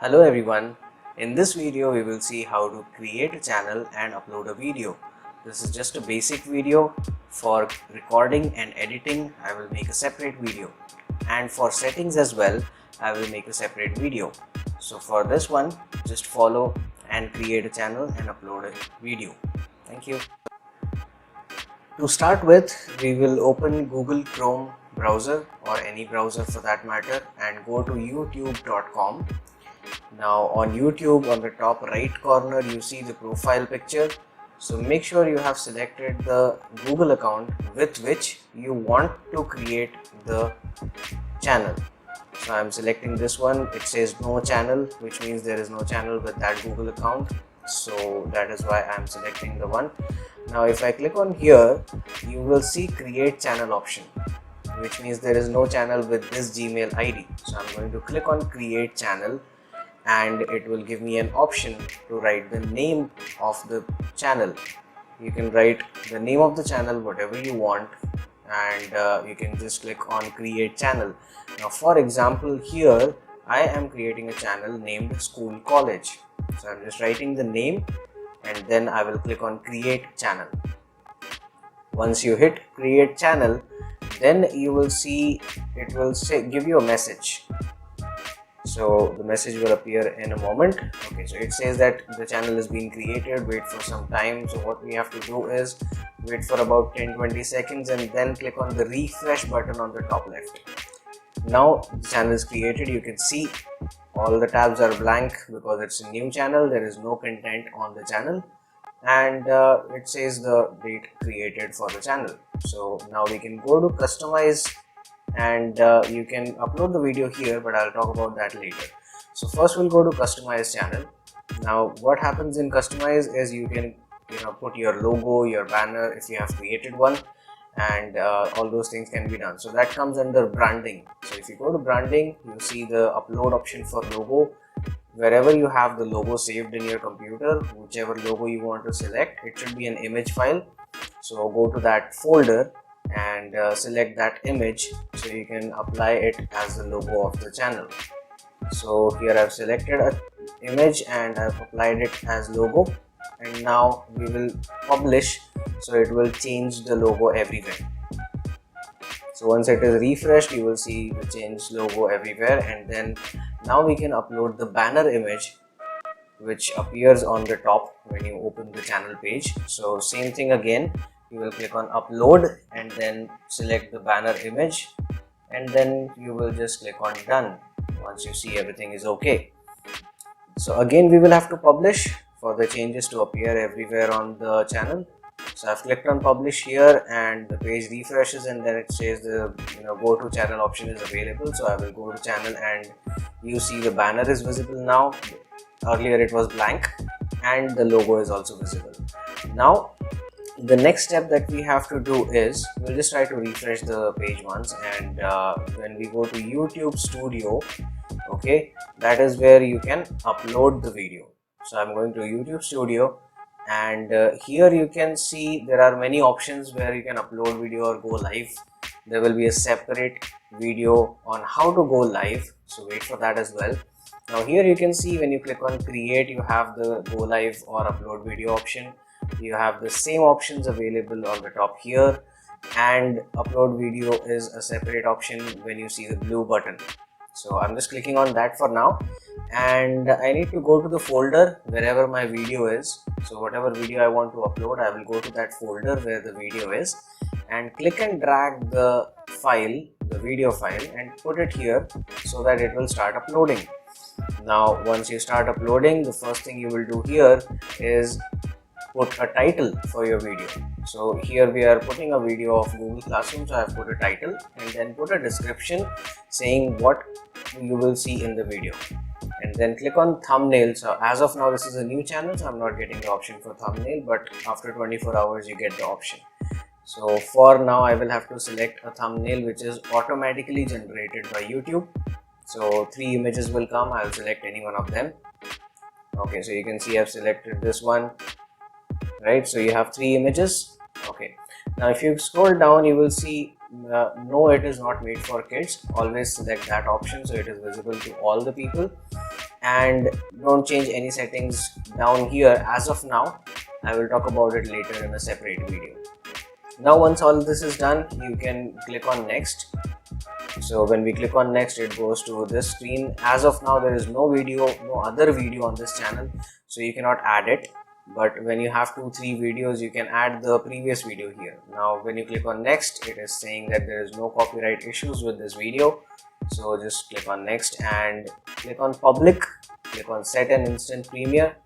Hello everyone, in this video we will see how to create a channel and upload a video. This is just a basic video. For recording and editing I will make a separate video, and for settings as well I will make a separate video. So for this one just follow and create a channel and upload a video. Thank you. To start with, we will open Google Chrome browser or any browser for that matter and go to youtube.com. Now on YouTube, on the top right corner you see the profile picture. So make sure you have selected the Google account with which you want to create the channel. So I am selecting this one. It says no channel, which means there is no channel with that Google account. So that is why I am selecting the one. Now if I click on here, you will see create channel option, which means there is no channel with this Gmail ID. So I'm going to click on create channel, and it will give me an option to write the name of the channel. You can write the name of the channel whatever you want, and you can just click on create channel. Now for example, here I am creating a channel named school college. So I'm just writing the name and then I will click on create channel. Once you hit create channel, then you will see it will give you a message. So the message will appear in a moment. Okay, so it says that the channel is being created, wait for some time. So what we have to do is wait for about 10-20 seconds and then click on the refresh button on the top left. Now the channel is created. You can see all the tabs are blank because it's a new channel. There is no content on the channel, and it says the date created for the channel. So now we can go to customize, and you can upload the video here, but I'll talk about that later. So first we'll go to customize channel. Now what happens in customize is you can put your logo, your banner if you have created one, and all those things can be done. So that comes under branding. So if you go to branding, you see the upload option for logo. Wherever you have the logo saved in your computer, whichever logo you want to select, it should be an image file. So go to that folder and select that image so you can apply it as the logo of the channel. So here I've selected an image and I've applied it as logo, and now we will publish, so it will change the logo everywhere. So once it is refreshed, you will see the changed logo everywhere, and then now we can upload the banner image which appears on the top when you open the channel page. So same thing again, you will click on upload and then select the banner image, and then you will just click on done once you see everything is okay. So again we will have to publish for the changes to appear everywhere on the channel. So I've clicked on publish here and the page refreshes, and then it says the go to channel option is available. So I will go to channel and you see the banner is visible now. Earlier it was blank, and the logo is also visible. Now the next step that we have to do is we'll just try to refresh the page once, and when we go to YouTube Studio, okay, that is where you can upload the video. So I'm going to YouTube Studio, and here you can see there are many options where you can upload video or go live. There will be a separate video on how to go live, so wait for that as well. Now here you can see when you click on create, you have the go live or upload video option. You have the same options available on the top here, and upload video is a separate option when you see the blue button. So I'm just clicking on that for now, and I need to go to the folder wherever my video is. So whatever video I want to upload, I will go to that folder where the video is and click and drag the file, the video file, and put it here so that it will start uploading. Now once you start uploading, the first thing you will do here is put a title for your video. So here we are putting a video of Google Classroom, so I have put a title and then put a description saying what you will see in the video, and then click on thumbnail. So as of now this is a new channel, so I'm not getting the option for thumbnail, but after 24 hours you get the option. So for now I will have to select a thumbnail which is automatically generated by YouTube. So 3 images will come, I'll select any one of them. Okay, so you can see I've selected this one, right? So you have 3 images. Okay, now if you scroll down you will see no, it is not made for kids. Always select that option so it is visible to all the people. and don't change any settings down here as of now. I will talk about it later in a separate video. Now once all this is done, you can click on next. So when we click on next, it goes to this screen. As of now, there is no other video on this channel, so you cannot add it. But when you have 2-3 videos, you can add the previous video here. Now when you click on next, it is saying that there is no copyright issues with this video. So just click on next and click on public, click on set an instant premiere,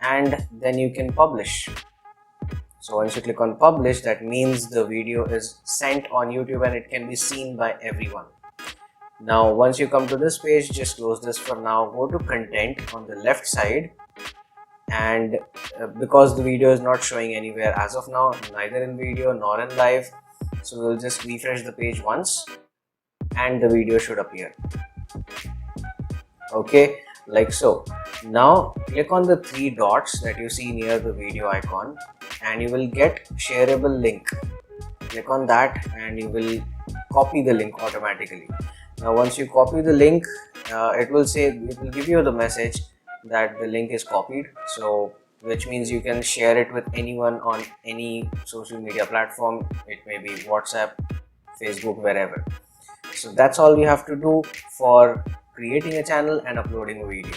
and then you can publish. So once you click on publish, that means the video is sent on YouTube and it can be seen by everyone. Now once you come to this page, just close this for now, go to content on the left side, and because the video is not showing anywhere as of now, neither in video nor in live, so we'll just refresh the page once and the video should appear. Okay, like so. Now click on the 3 dots that you see near the video icon and you will get shareable link. Click on that and you will copy the link automatically. Now once you copy the link, it will give you the message that the link is copied, so which means you can share it with anyone on any social media platform. It may be WhatsApp, Facebook, wherever. So that's all you have to do for creating a channel and uploading a video.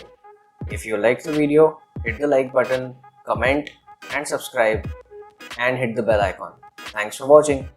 If you liked the video, hit the like button, comment and subscribe, and hit the bell icon. Thanks for watching.